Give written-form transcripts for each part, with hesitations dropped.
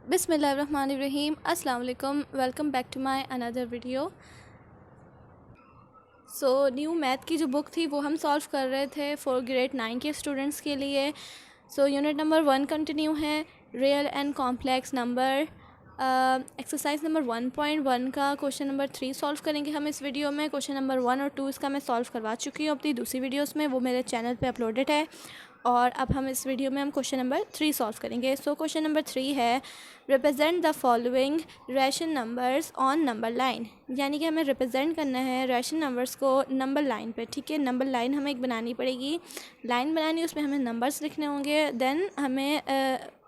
बिस्मिल्लाहिर्रहमानिर्रहीम। अस्सलाम वालेकुम। Welcome back to my another video. New math की जो बुक थी वो हम सॉल्व कर रहे थे फॉर ग्रेड 9 के स्टूडेंट्स के लिए। यूनिट नंबर 1 कंटिन्यू है, real and complex number. Exercise number 1.1 का क्वेश्चन नंबर 3 सॉल्व करेंगे हम इस वीडियो में। क्वेश्चन नंबर 1 और 2 इसका मैं सॉल्व करवा चुकी हूँ अपनी दूसरी वीडियोस में, वो मेरे चैनल पे अपलोडेड है। और अब हम इस वीडियो में हम क्वेश्चन नंबर 3 सॉल्व करेंगे। क्वेश्चन नंबर 3 है, represent the following rational numbers on number line. यानी कि हमें रिप्रेजेंट करना है रैशन नंबर्स को नंबर लाइन पे। ठीक है, नंबर लाइन हमें एक बनानी पड़ेगी, लाइन बनानी, उसमें हमें नंबर्स लिखने होंगे। देन हमें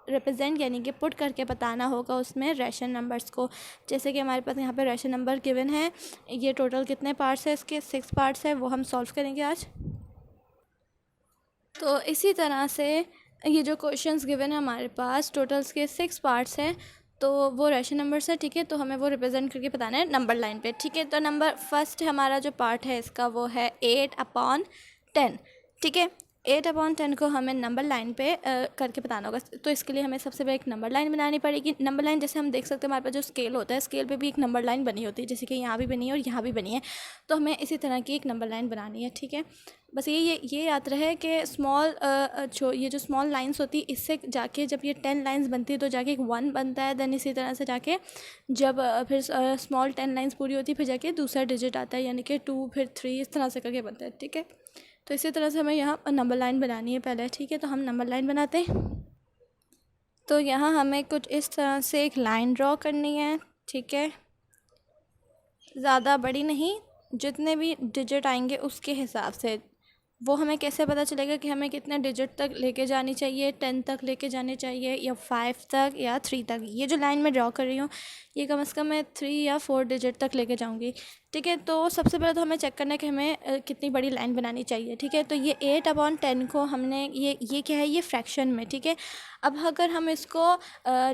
रिप्रेजेंट यानी कि पुट करके बताना होगा उसमें रैशन नंबर्स को। जैसे कि हमारे पास यहाँ पे रैशन नंबर गिवन है, ये टोटल कितने पार्ट्स है, इसके 6 पार्ट्स है, वो हम सॉल्व करेंगे आज। तो इसी तरह से ये जो क्वेश्चंस गिवन है हमारे पास, टोटल्स के 6 पार्ट्स हैं, तो वो रैशन नंबर्स है। ठीक है, तो हमें वो रिप्रेजेंट करके बताना है नंबर लाइन पे। ठीक है, तो नंबर फर्स्ट हमारा जो पार्ट है इसका वो है 8/10। ठीक है, 8/10 को हमें नंबर लाइन पे करके बताना होगा। तो इसके लिए हमें सबसे पहले एक नंबर लाइन बनानी पड़ेगी। नंबर लाइन जैसे हम देख सकते हैं हमारे पास जो स्केल होता है, स्केल पे भी एक नंबर लाइन बनी होती है, जैसे कि यहाँ भी बनी है और यहाँ भी बनी है। तो हमें इसी तरह की एक नंबर लाइन बनानी है। ठीक है, बस ये याद रहे कि ये जो स्मॉल लाइंस होती है, इससे जाके जब ये 10 लाइंस बनती है तो जाके एक 1 बनता है। देन इसी तरह से जाके जब फिर स्मॉल 10 लाइंस पूरी होती है फिर जाके दूसरा डिजिट आता है, यानी कि 2 फिर 3 इस तरह से करके बनता है। ठीक है, तो इसी तरह से हमें यहाँ नंबर लाइन बनानी है पहले। ठीक है, तो हम नंबर लाइन बनाते हैं। तो यहाँ हमें कुछ इस तरह से एक लाइन ड्रॉ करनी है। ठीक है, ज़्यादा बड़ी नहीं, जितने भी डिजिट आएंगे उसके हिसाब से। वो हमें कैसे पता चलेगा कि हमें कितने डिजिट तक लेके जानी चाहिए, 10 तक लेके जानी चाहिए या 5 तक या 3 तक। ये जो लाइन मैं ड्रॉ कर रही हूँ ये कम से कम मैं 3 या 4 डिजिट तक लेके जाऊँगी। ठीक है, तो सबसे पहले तो हमें चेक करना है कि हमें कितनी बड़ी लाइन बनानी चाहिए। ठीक है, तो ये 8/10 को हमने ये क्या है, ये फ्रैक्शन में। ठीक है, अब अगर हम इसको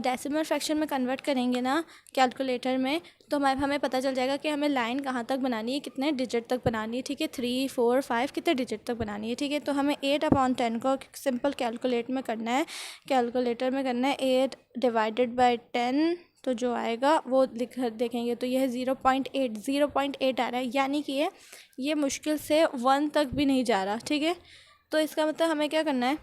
डेसिमल फ्रैक्शन में कन्वर्ट करेंगे ना कैलकुलेटर में, तो हमें पता चल जाएगा कि हमें लाइन कहाँ तक बनानी है, कितने डिजिट तक बनानी है। ठीक है, 3, 4, 5 कितने डिजिट तक बनानी है। ठीक है, तो हमें 8/10 को सिंपल कैलकुलेटर में करना है। 8/10, तो जो आएगा वो देखेंगे तो यह है 0.8 आ रहा है, यानी कि ये मुश्किल से 1 तक भी नहीं जा रहा। ठीक है, तो इसका मतलब हमें क्या करना है,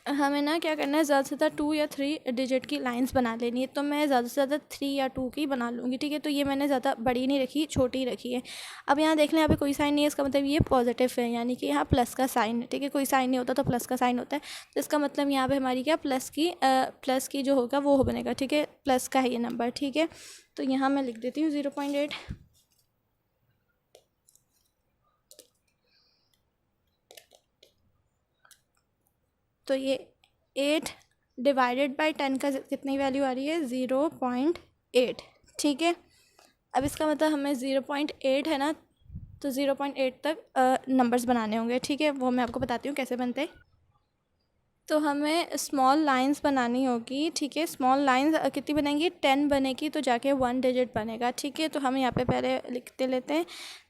हमें ना क्या करना है, ज़्यादा से ज़्यादा 2 या 3 डिजिट की लाइंस बना लेनी है। तो मैं ज़्यादा से ज़्यादा 3 या 2 की बना लूँगी। ठीक है, तो ये मैंने ज़्यादा बड़ी नहीं रखी, छोटी ही रखी है। अब यहाँ देख लें, यहाँ पे कोई साइन नहीं है, इसका मतलब ये पॉजिटिव है, यानी कि यहाँ प्लस का साइन है। ठीक है, कोई साइन नहीं होता तो प्लस का साइन होता है, तो इसका मतलब यहाँ पे हमारी क्या प्लस की जो होगा वो बनेगा। ठीक है, प्लस का है ये नंबर। ठीक है, तो यहाँ मैं लिख देती हूँ 0.8। तो ये 8/10 का कितनी वैल्यू आ रही है, 0.8। ठीक है, अब इसका मतलब हमें 0.8 है ना, तो 0.8 तक नंबर्स बनाने होंगे। ठीक है, वो मैं आपको बताती हूँ कैसे बनते हैं। तो हमें स्मॉल लाइंस बनानी होगी। ठीक है, स्मॉल लाइंस कितनी बनेंगी, 10 बनेगी, तो जाके 1 डिजिट बनेगा। ठीक है, तो हम यहाँ पे पहले लिखते लेते हैं।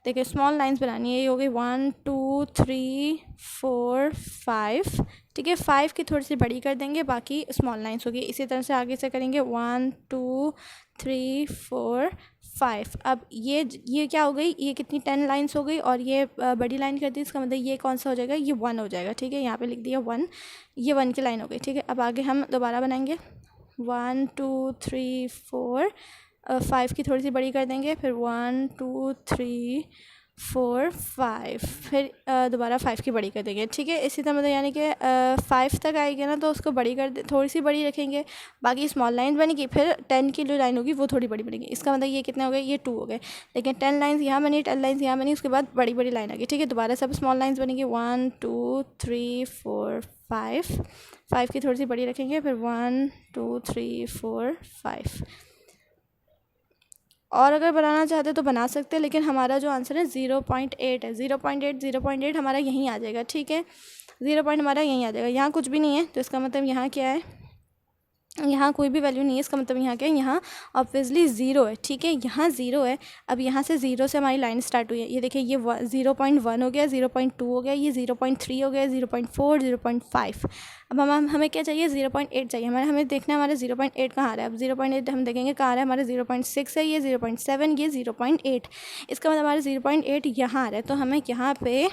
देखिए, स्मॉल लाइंस बनानी है, ये होगी 1, 2, 3, 4, 5। ठीक है, 5 की थोड़ी सी बड़ी कर देंगे, बाकी स्मॉल लाइंस होगी। इसी तरह से आगे से करेंगे 1, 2, 3, 4, 5। अब ये क्या हो गई, ये कितनी 10 लाइंस हो गई, और ये बड़ी लाइन कर दी, इसका मतलब ये कौन सा हो जाएगा, ये 1 हो जाएगा। ठीक है, यहाँ पे लिख दिया 1, ये 1 की लाइन हो गई। ठीक है, अब आगे हम दोबारा बनाएंगे 1, 2, 3, 4, 5 की थोड़ी सी बड़ी कर देंगे, फिर 1, 2, 3, 4, 5, फिर दोबारा 5 की बड़ी कर देंगे। ठीक है, इसी तरह मतलब यानी कि 5 तक आएगी ना, तो उसको बड़ी कर दे, थोड़ी सी बड़ी रखेंगे, बाकी स्मॉल लाइन बनेगी, फिर 10 की जो लाइन होगी वो थोड़ी बड़ी बनेगी। इसका मतलब ये कितने हो गए, ये 2 हो गए। लेकिन 10 लाइन्स यहाँ बनी, 10 लाइन्स यहाँ बनी, उसके बाद बड़ी बड़ी लाइन आ गई। ठीक है, दोबारा सब स्मॉल लाइन्स बनेगी, 1, 2, 3, 4, 5 की थोड़ी सी बड़ी रखेंगे, फिर 1, 2, 3, 4, 5। और अगर बनाना चाहते तो बना सकते हैं, लेकिन हमारा जो आंसर है 0.8 है। 0.8 हमारा यहीं आ जाएगा। ठीक है, 0 पॉइंट हमारा यहीं आ जाएगा, यहाँ कुछ भी नहीं है, तो इसका मतलब यहाँ क्या है, यहाँ कोई भी वैल्यू नहीं है, इसका मतलब यहाँ क्या है, यहाँ ऑब्वियसली ज़ीरो है, ठीक है, यहाँ ज़ीरो है। अब यहाँ से ज़ीरो से हमारी लाइन स्टार्ट हुई है, ये देखिए ये 0.1 हो गया, 0.2 हो गया, ये 0.3 हो गया, 0.4, 0.5। अब हमें क्या चाहिए, 0.8 चाहिए हमें देखना है हमारे 0.8 कहाँ आ रहा है। अब 0.8 हम देखेंगे कहाँ आ रहा है, हमारे 0.6 है, ये 0.7, ये 0.8। इसका मतलब हमारे 0.8 यहाँ आ रहा है, तो हमें यहाँ पे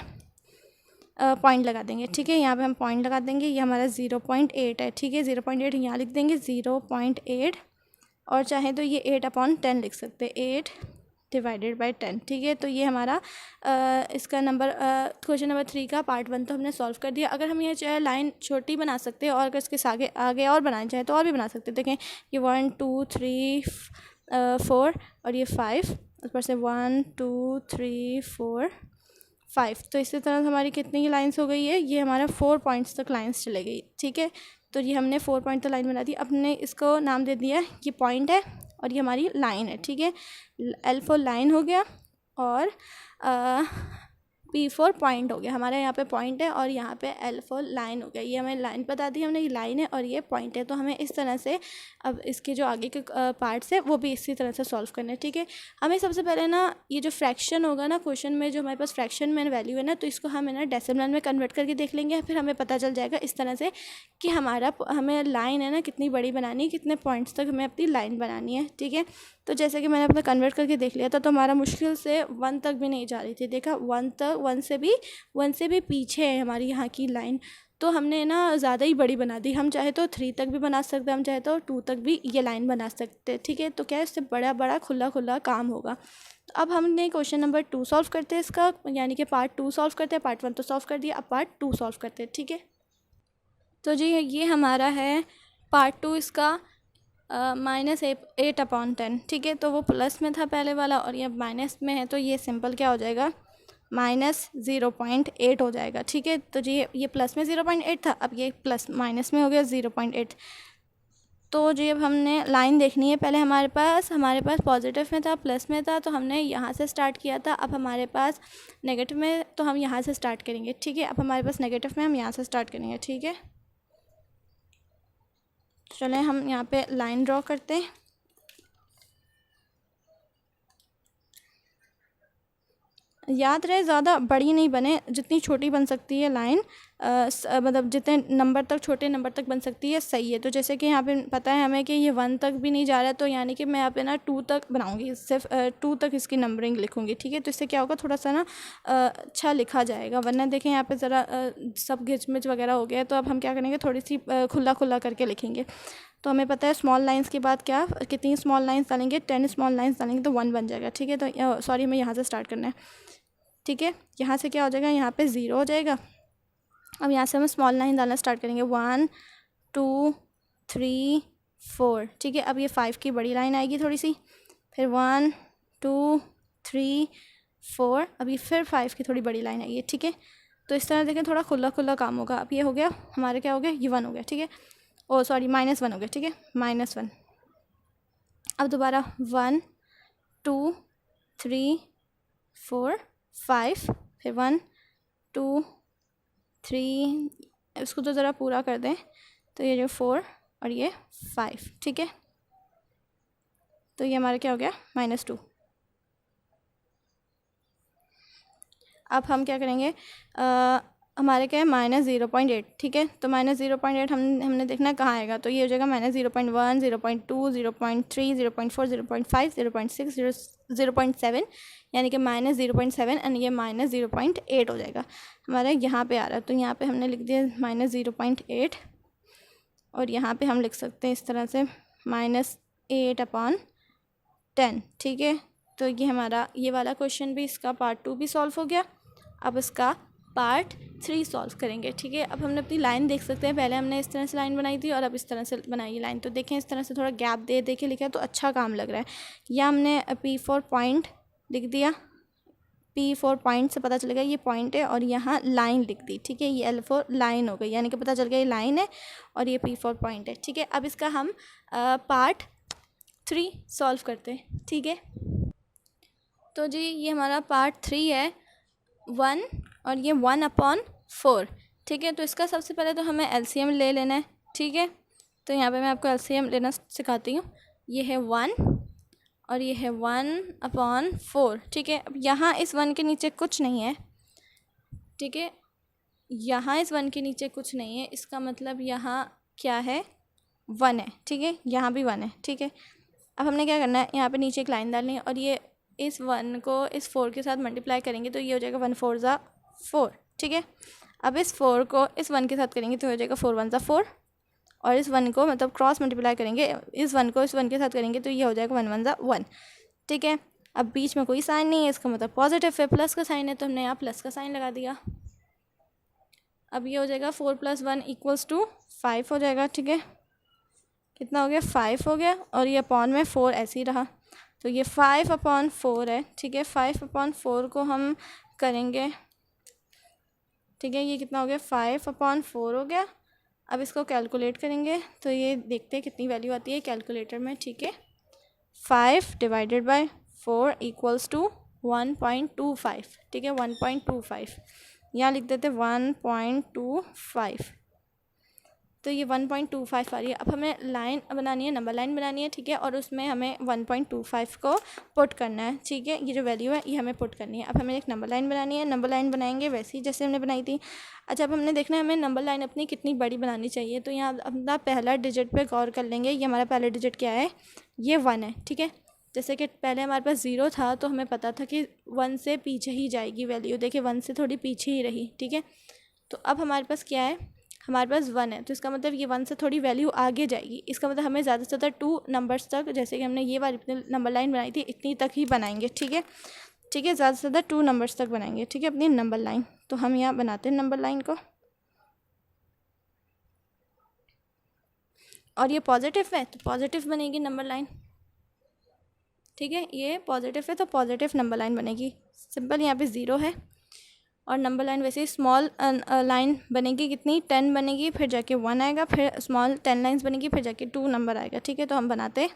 पॉइंट लगा देंगे, ठीक है, यहाँ पे हम पॉइंट लगा देंगे। ये हमारा 0.8 है, ठीक है, 0.8 यहाँ लिख देंगे 0.8, और चाहे तो ये 8/10 लिख सकते हैं, 8 डिवाइडेड बाई 10, ठीक है। तो ये हमारा इसका नंबर क्वेश्चन नंबर 3 का पार्ट 1 तो हमने सॉल्व कर दिया। अगर हम ये चाहे लाइन छोटी बना सकते हैं और अगर इसके आगे आगे और बनाना चाहे तो और भी बना सकते हैं। देखें ये 1 2 3 4 और ये 5, ऊपर से 1 2 3 4 5। तो इसी तरह हमारी कितनी लाइंस हो गई है, ये हमारा 4 पॉइंट्स तक लाइंस चले गई, ठीक है। तो ये हमने 4 पॉइंट तक लाइन बना दी। अपने इसको नाम दे दिया, ये पॉइंट है और ये हमारी लाइन है, ठीक है। L फॉर लाइन हो गया और P फॉर पॉइंट हो गया। हमारे यहाँ पे पॉइंट है और यहाँ पे L फॉर लाइन हो गया। ये हमें लाइन बता दी हमने, ये लाइन है और ये पॉइंट है। तो हमें इस तरह से अब इसके जो आगे के पार्ट्स है वो भी इसी तरह से सॉल्व करना है, ठीक है। हमें सबसे पहले ना ये जो फ्रैक्शन होगा ना क्वेश्चन में, जो हमारे पास फ्रैक्शन में वैल्यू है ना, तो इसको हम है ना डेसिमल में कन्वर्ट करके देख लेंगे। फिर हमें पता चल जाएगा इस तरह से कि हमें लाइन है ना कितनी बड़ी बनानी है, कितने पॉइंट्स तक हमें अपनी लाइन बनानी है, ठीक है। तो जैसे कि मैंने अपना कन्वर्ट करके देख लिया था, तो हमारा मुश्किल से 1 तक भी नहीं जा रही थी। देखा 1 तक, 1 से भी पीछे है हमारी यहाँ की लाइन। तो हमने ना ज़्यादा ही बड़ी बना दी। हम चाहे तो 3 तक भी बना सकते हैं, हम चाहे तो 2 तक भी ये लाइन बना सकते हैं, ठीक है। तो क्या है, इससे बड़ा बड़ा खुला खुला काम होगा। तो अब हमने क्वेश्चन नंबर 2 सॉल्व करते हैं इसका, यानी कि पार्ट 2 सॉल्व करते हैं। पार्ट 1 तो सॉल्व कर दिया, अब पार्ट 2 सॉल्व करते हैं, ठीक है। तो जी ये हमारा है पार्ट 2 इसका -8/10, ठीक है। तो वो प्लस में था पहले वाला और ये माइनस में है, तो ये सिंपल क्या हो जाएगा, -0.8 हो जाएगा, ठीक है। तो जी ये प्लस में 0.8 था, अब ये प्लस माइनस में हो गया 0.8। तो जी अब हमने लाइन देखनी है। पहले हमारे पास पॉजिटिव में था, प्लस में था, तो हमने यहाँ से स्टार्ट किया था। अब हमारे पास नेगेटिव में, तो हम यहाँ से स्टार्ट करेंगे, ठीक है। अब हमारे पास नेगेटिव में, हम यहाँ से स्टार्ट करेंगे, ठीक है। चलें हम यहाँ पे लाइन ड्रॉ करते हैं। याद रहे ज़्यादा बड़ी नहीं बने, जितनी छोटी बन सकती है लाइन, मतलब जितने नंबर तक, छोटे नंबर तक बन सकती है, सही है। तो जैसे कि यहाँ पे पता है हमें कि ये 1 तक भी नहीं जा रहा है, तो यानी कि मैं यहाँ पे ना 2 तक बनाऊँगी, सिर्फ 2 तक इसकी नंबरिंग लिखूँगी, ठीक है। तो इससे क्या होगा, थोड़ा सा ना अच्छा लिखा जाएगा। वरना देखें यहाँ पे ज़रा सब घिचमिच वगैरह हो गया है। तो अब हम क्या करेंगे, थोड़ी सी खुला खुला करके लिखेंगे। तो हमें पता है स्मॉल लाइंस के बाद क्या, कितनी स्मॉल लाइंस डालेंगे, 10 स्मॉल लाइंस डालेंगे तो 1 बन जाएगा, ठीक है। तो सॉरी, हमें यहाँ से स्टार्ट करना है, ठीक है। यहाँ से क्या हो जाएगा, यहाँ पे 0 हो जाएगा। अब यहाँ से हम स्मॉल लाइन डालना स्टार्ट करेंगे, 1 2 3 4, ठीक है। अब ये 5 की बड़ी लाइन आएगी थोड़ी सी, फिर 1 2 3 4, अभी फिर 5 की थोड़ी बड़ी लाइन आएगी, ठीक है। तो इस तरह देखें, थोड़ा खुला खुला काम होगा। अब ये हो गया हमारे, क्या हो गया, ये 1 हो गया, ठीक है। ओ सॉरी, -1 हो गया, ठीक है, -1। अब दोबारा 1 2 3 4 5, फिर 1 2 3, इसको तो ज़रा पूरा कर दें, तो ये जो 4 और ये 5, ठीक है। तो ये हमारा क्या हो गया, -2। अब हम क्या करेंगे, हमारे क्या है, -0.8, ठीक है। तो -0.8 हमने देखना कहाँ आएगा, तो ये हो जाएगा -0.1 0.2 0.3 0.4 0.5 0.6 0.7, यानी कि -0.7 एंड ये -0.8 हो जाएगा। हमारा यहाँ पे आ रहा है, तो यहाँ पे हमने लिख दिया -0.8 और यहाँ पे हम लिख सकते हैं इस तरह से -8/10, ठीक है। तो ये हमारा ये वाला क्वेश्चन भी, इसका पार्ट 2 भी सॉल्व हो गया। अब इसका पार्ट 3 सॉल्व करेंगे, ठीक है। अब हमने अपनी लाइन देख सकते हैं, पहले हमने इस तरह से लाइन बनाई थी और अब इस तरह से बनाई लाइन। तो देखें इस तरह से थोड़ा गैप दे के लिखा है तो अच्छा काम लग रहा है। या हमने P फॉर पॉइंट लिख दिया, P फॉर पॉइंट से पता चलेगा ये पॉइंट है, और यहाँ लाइन लिख दी, ठीक है। ये L फॉर लाइन हो गई, यानी कि पता चल गया ये लाइन है और ये P फॉर पॉइंट है, ठीक है। अब इसका हम पार्ट 3 सॉल्व करते हैं, ठीक है। तो जी ये हमारा पार्ट 3 है, 1 और ये 1/4, ठीक है। तो इसका सबसे पहले तो हमें LCM ले लेना है, ठीक है। तो यहाँ पे मैं आपको एलसीएम लेना सिखाती हूँ। ये है 1 और ये है 1/4, ठीक है। अब यहाँ इस 1 के नीचे कुछ नहीं है, ठीक है, यहाँ इस 1 के नीचे कुछ नहीं है, इसका मतलब यहाँ क्या है, 1 है, ठीक है, यहाँ भी 1 है, ठीक है। अब हमने क्या करना है, यहाँ पे नीचे एक लाइन डालनी है और ये इस 1 को इस 4 के साथ मल्टीप्लाई करेंगे तो ये हो जाएगा 1 4 ज़ा 4, ठीक है। अब इस 4 को इस 1 के साथ करेंगे तो हो जाएगा 4 1 ज़ा 4, और इस 1 को मतलब क्रॉस मल्टीप्लाई करेंगे, इस 1 को इस 1 के साथ करेंगे तो ये हो जाएगा 1 1 ज़ा 1, ठीक है। अब बीच में कोई साइन नहीं है, इसका मतलब पॉजिटिव है, प्लस का साइन है तो हमने यहाँ प्लस का साइन लगा दिया। अब ये हो जाएगा 4 + 1 = 5 हो जाएगा, ठीक है। कितना हो गया, 5 हो गया, और ये अपॉन में 4 ऐसे ही रहा, तो ये 5/4 है, ठीक है। 5/4 को हम करेंगे, ठीक है, ये कितना हो गया, 5/4 हो गया। अब इसको कैलकुलेट करेंगे तो ये देखते हैं कितनी वैल्यू आती है कैलकुलेटर में, ठीक है। 5 / 4 = 1.25, ठीक है, 1.25, यहाँ लिख देते 1.25, तो ये 1.25 आ रही है। अब हमें लाइन बनानी है, नंबर लाइन बनानी है, ठीक है, और उसमें हमें 1.25 को पुट करना है, ठीक है, ये जो वैल्यू है ये हमें पुट करनी है। अब हमें एक नंबर लाइन बनानी है, नंबर लाइन बनाएंगे वैसे ही जैसे हमने बनाई थी। अच्छा, अब हमने देखना है हमें नंबर लाइन अपनी कितनी बड़ी बनानी चाहिए, तो यहाँ अपना पहला डिजिट पे गौर कर लेंगे। ये हमारा पहला डिजिट क्या है, ये 1 है, ठीक है। जैसे कि पहले हमारे पास 0 था तो हमें पता था कि 1 से पीछे ही जाएगी वैल्यू, देखिए 1 से थोड़ी पीछे ही रही, ठीक है। तो अब हमारे पास क्या है, हमारे पास 1 है, तो इसका मतलब ये 1 से थोड़ी वैल्यू आगे जाएगी, इसका मतलब हमें ज़्यादा से ज़्यादा 2 नंबर्स तक, जैसे कि हमने ये वाली नंबर लाइन बनाई थी इतनी तक ही बनाएंगे, ठीक है, ठीक है, ज़्यादा से ज़्यादा 2 नंबर्स तक बनाएंगे, ठीक है, अपनी नंबर लाइन। तो हम यहाँ बनाते हैं नंबर लाइन को, और ये पॉजिटिव है तो पॉजिटिव बनेगी नंबर लाइन, ठीक है, ये पॉजिटिव है तो पॉजिटिव नंबर लाइन बनेगी, सिंपल। यहाँ पे 0 है और नंबर लाइन वैसे ही स्मॉल लाइन बनेगी, कितनी 10 बनेगी, फिर जाके 1 आएगा, फिर स्मॉल 10 लाइन्स बनेगी, फिर जाके 2 नंबर आएगा, ठीक है। तो हम बनाते,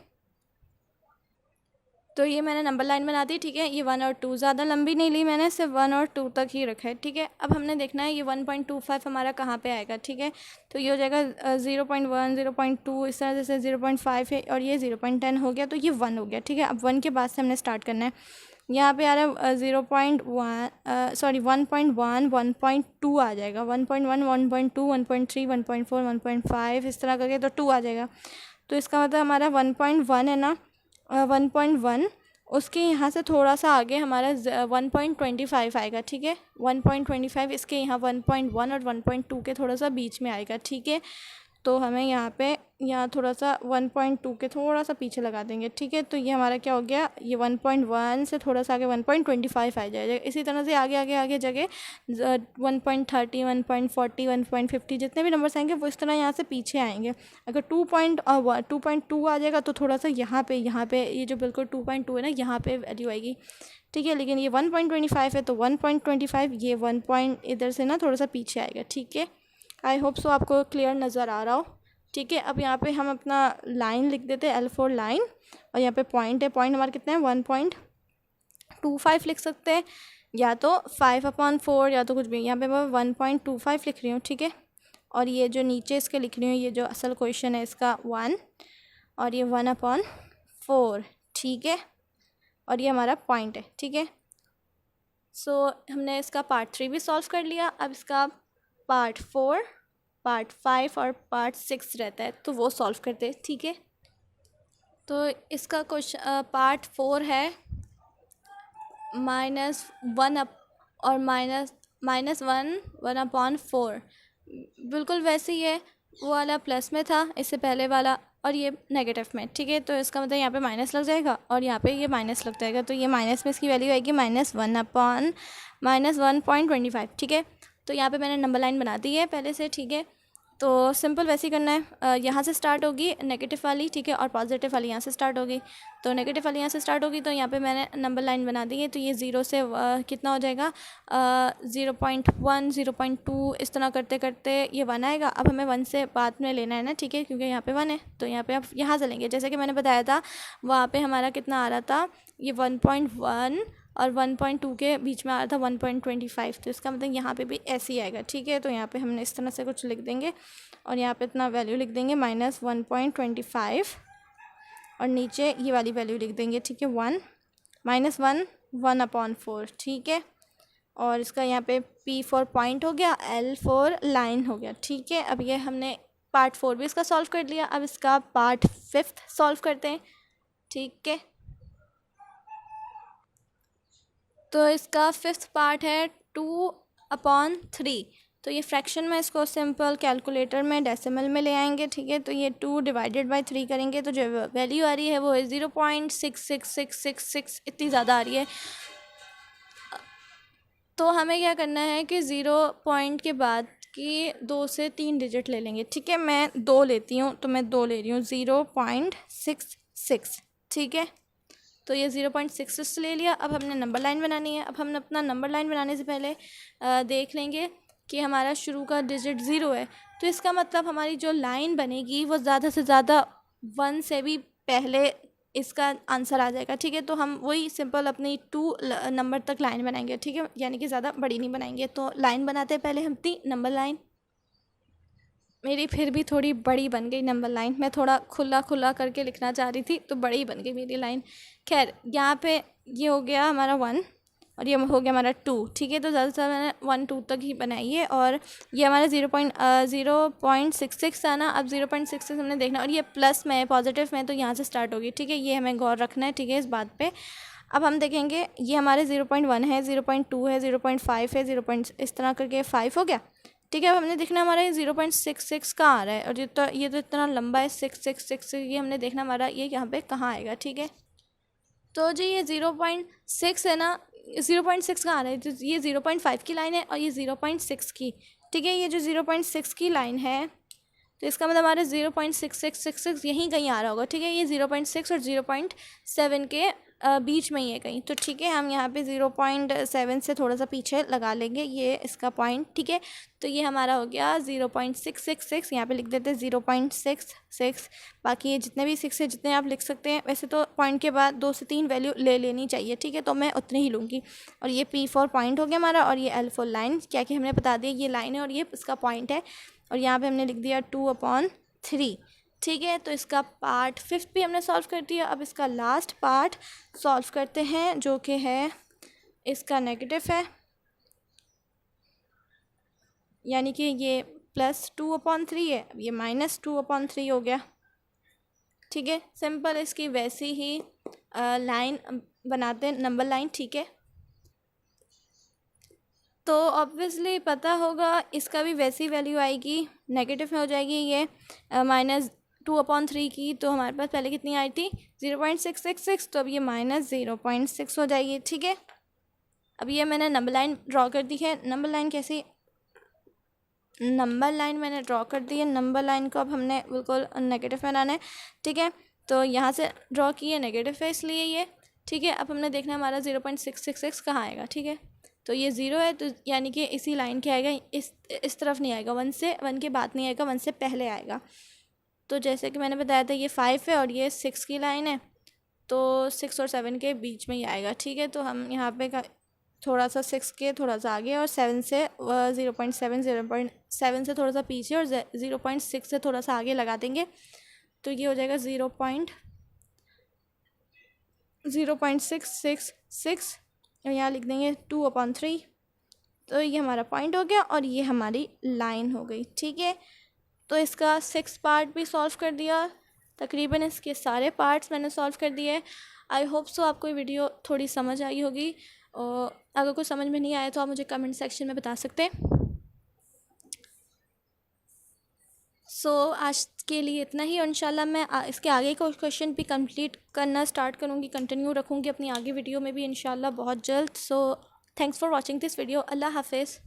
तो ये मैंने नंबर लाइन बना दी, ठीक है। ये 1 और 2 ज़्यादा लंबी नहीं ली मैंने, सिर्फ 1 और 2 तक ही रखा है, ठीक है। अब हमने देखना है ये 1.25 हमारा कहाँ पे आएगा, ठीक है। तो ये हो जाएगा 0.1 0.2 इस तरह, जैसे 0.5 है और ये 0.10 हो गया तो ये 1 हो गया, ठीक है। अब 1 के बाद से हमने स्टार्ट करना है, यहाँ पे आ रहा है 0.1 सॉरी 1.1 1.2 आ जाएगा, 1.1 1.2 1.3 1.4 1.5 इस तरह करके तो 2 आ जाएगा। तो इसका मतलब हमारा 1.1 है ना, 1.1 उसके यहाँ से थोड़ा सा आगे हमारा 1.25 आएगा, ठीक है। 1.25 इसके यहाँ 1.1 और 1.2 के थोड़ा सा बीच में आएगा, ठीक है। तो हमें यहाँ थोड़ा सा 1.2 के थोड़ा सा पीछे लगा देंगे, ठीक है। तो ये हमारा क्या हो गया, ये 1.1 से थोड़ा सा आगे 1.25 आ जाएगा। इसी तरह से आगे आगे आगे जगह 1.30 1.40 1.50 जितने भी नंबर्स आएंगे वो इस तरह यहाँ से पीछे आएंगे। अगर 2.2 आ जाएगा तो थोड़ा सा यहाँ पे ये जो बिल्कुल 2.2 है ना, यहाँ पे वैल्यू आएगी, ठीक है। लेकिन ये 1.25 है तो 1.25 ये 1 पॉइंट इधर से ना थोड़ा सा पीछे आएगा, ठीक है। आई होप सो आपको क्लियर नज़र आ रहा हो, ठीक है। अब यहाँ पे हम अपना लाइन लिख देते हैं L4 लाइन, और यहाँ पे पॉइंट है, पॉइंट हमारा कितना है 1.25 लिख सकते हैं, या तो 5/4 या तो कुछ भी। यहाँ पे मैं 1.25 लिख रही हूँ, ठीक है। और ये जो नीचे इसके लिख रही हूँ, ये जो असल क्वेश्चन है इसका 1 और ये 1/4, ठीक है। और ये हमारा पॉइंट है, ठीक है। सो हमने इसका पार्ट 3 भी सॉल्व कर लिया। अब इसका पार्ट 4 पार्ट 5 और पार्ट 6 रहता है, तो वो सॉल्व करते हैं, ठीक है। तो इसका क्वेश्चन पार्ट 4 है -1 और -1 1/4, बिल्कुल वैसे ही है, वो वाला प्लस में था इससे पहले वाला और ये नेगेटिव में, ठीक है। तो इसका मतलब यहाँ पे माइनस लग जाएगा और यहाँ पे ये माइनस लग जाएगा, तो ये माइनस में इसकी वैल्यू आएगी -1/-1.25, ठीक है। तो यहाँ पे मैंने नंबर लाइन बना दी है पहले से, ठीक है। तो सिंपल वैसे ही करना है, यहाँ से स्टार्ट होगी नेगेटिव वाली, ठीक है, और पॉजिटिव वाली यहाँ से स्टार्ट होगी। तो नेगेटिव वाली यहाँ से स्टार्ट होगी, तो यहाँ पे मैंने नंबर लाइन बना दी है। तो ये 0 से कितना हो जाएगा 0.1 0.2 इस तरह करते करते ये 1 आएगा। अब हमें 1 से बाद में लेना है ना, ठीक है, क्योंकि यहाँ पे 1 है, तो यहाँ पे अब यहाँ से लेंगे। जैसे कि मैंने बताया था वहाँ पे हमारा कितना आ रहा था, ये 1.1 और 1.2 के बीच में आ रहा था 1.25, तो इसका मतलब यहाँ पे भी ऐसे ही आएगा, ठीक है। तो यहाँ पे हमने इस तरह से कुछ लिख देंगे और यहाँ पे इतना वैल्यू लिख देंगे -1.25 और नीचे ये वाली वैल्यू लिख देंगे, ठीक है, 1 -1 1/4, ठीक है। और इसका यहाँ पे P फॉर पॉइंट हो गया, L फॉर लाइन हो गया, ठीक है। अब ये हमने पार्ट 4 भी इसका सॉल्व कर लिया। अब इसका पार्ट 5 सॉल्व करते हैं, ठीक है। तो इसका 5th पार्ट है 2/3। तो ये फ्रैक्शन में इसको सिंपल कैलकुलेटर में डेसिमल में ले आएंगे, ठीक है। तो ये 2 डिवाइडेड बाय 3 करेंगे तो जो वैल्यू आ रही है वो है 0.66666, इतनी ज़्यादा आ रही है। तो हमें क्या करना है कि 0 पॉइंट के बाद की 2 से 3 डिजिट ले लेंगे, ठीक है। मैं 2 लेती हूँ, तो मैं 2 ले रही हूँ, 0.66, ठीक है। तो ये 0.66 ले लिया। अब हमने नंबर लाइन बनानी है। अब हम अपना नंबर लाइन बनाने से पहले देख लेंगे कि हमारा शुरू का डिजिट 0 है, तो इसका मतलब हमारी जो लाइन बनेगी वो ज़्यादा से ज़्यादा 1 से भी पहले इसका आंसर आ जाएगा, ठीक है। तो हम वही सिंपल अपनी 2 नंबर तक लाइन बनाएंगे, ठीक है, यानी कि ज़्यादा बड़ी नहीं बनाएंगे। तो लाइन बनाते हैं पहले हम अपनी नंबर लाइन। मेरी फिर भी थोड़ी बड़ी बन गई नंबर लाइन, मैं थोड़ा खुला खुला करके लिखना चाह रही थी तो बड़ी बन गई मेरी लाइन। खैर, यहाँ पे ये हो गया हमारा 1 और ये हो गया हमारा 2, ठीक है। तो ज़्यादा से ज़्यादा मैंने 1-2 तक ही बनाई है और ये हमारा 0.66 था ना। अब 0.66 हमने देखना, और ये प्लस में पॉजिटिव में, तो यहाँ से स्टार्ट होगी, ठीक है। ये हमें गौर रखना है, ठीक है, इस बात पे। अब हम देखेंगे ये हमारे 0.1 है, 0.2 है, 0.5 है, 0. इस तरह करके 5 हो गया, ठीक है। अब हमने देखना हमारा ये 0.66 कहाँ आ रहा है, और ये तो इतना लंबा है 666, ये हमने देखना हमारा ये यहाँ पे कहाँ आएगा, ठीक है। तो जी ये 0.6 है ना, 0.6 कहाँ आ रहा है, तो ये 0.5 की लाइन है और ये 0.6 की, ठीक है। ये जो 0.6 की लाइन है तो इसका मतलब हमारे 0.6666 यहीं कहीं आ रहा होगा, ठीक है। ये 0.6 और 0.7 के बीच में ही है कहीं, तो ठीक है। हम यहाँ पे 0.7 से थोड़ा सा पीछे लगा लेंगे ये इसका पॉइंट, ठीक है। तो ये हमारा हो गया 0.666, यहाँ पे लिख देते हैं 0.66। बाकी ये जितने भी 6 है जितने आप लिख सकते हैं। वैसे तो पॉइंट के बाद 2 से 3 वैल्यू ले लेनी चाहिए, ठीक है, तो मैं उतनी ही लूँगी। और ये P फॉर पॉइंट हो गया हमारा, और ये L फॉर लाइन, क्या कि हमने बता दिया ये लाइन है और ये इसका पॉइंट है। और यहाँ पे हमने लिख दिया 2/3, ठीक है। तो इसका पार्ट 5 भी हमने सॉल्व कर दिया। अब इसका लास्ट पार्ट सॉल्व करते हैं, जो कि है इसका नेगेटिव है, यानी कि ये +2/3 है, ये -2/3 हो गया, ठीक है। सिंपल इसकी वैसी ही लाइन बनाते हैं, नंबर लाइन, ठीक है। तो ऑब्वियसली पता होगा इसका भी वैसी वैल्यू आएगी, नेगेटिव में हो जाएगी ये -2/3 की। तो हमारे पास पहले कितनी आई थी 0.666, तो अब ये -0.6 हो जाएगी, ठीक है। अब ये मैंने नंबर लाइन ड्रॉ कर दी है। नंबर लाइन कैसी, नंबर लाइन मैंने ड्रॉ कर दी है। नंबर लाइन को अब हमने बिल्कुल नेगेटिव में बनाना है, ठीक है। तो यहाँ से ड्रॉ किए, नेगेटिव है इसलिए ये, ठीक है। अब हमने देखना हमारा 0.666 कहाँ आएगा, ठीक है। तो ये 0 है, तो यानी कि इसी लाइन के आएगा, इस तरफ नहीं आएगा, 1 के बाद नहीं आएगा, 1 से पहले आएगा। तो जैसे कि मैंने बताया था ये 5 है और ये 6 की लाइन है, तो 6 और 7 के बीच में ही आएगा, ठीक है। तो हम यहाँ पे थोड़ा सा 6 के थोड़ा सा आगे और 7 से 0.7 से थोड़ा सा पीछे और 0.6 से थोड़ा सा आगे लगा देंगे, तो ये हो जाएगा 0.666 और यहाँ लिख देंगे 2/3। तो ये हमारा पॉइंट हो गया और ये हमारी लाइन हो गई, ठीक है। तो इसका 6 पार्ट भी सॉल्व कर दिया, तकरीबन इसके सारे पार्ट्स मैंने सॉल्व कर दिए। आई होप सो आपको ये वीडियो थोड़ी समझ आई होगी, और अगर कुछ समझ में नहीं आया तो आप मुझे कमेंट सेक्शन में बता सकते हैं। आज के लिए इतना ही, और इंशाल्लाह मैं इसके आगे का क्वेश्चन भी कंप्लीट करना स्टार्ट करूँगी, कंटिन्यू रखूँगी अपनी आगे वीडियो में भी इंशाल्लाह बहुत जल्द। Thanks for watching this video. अल्लाह हाफिज़।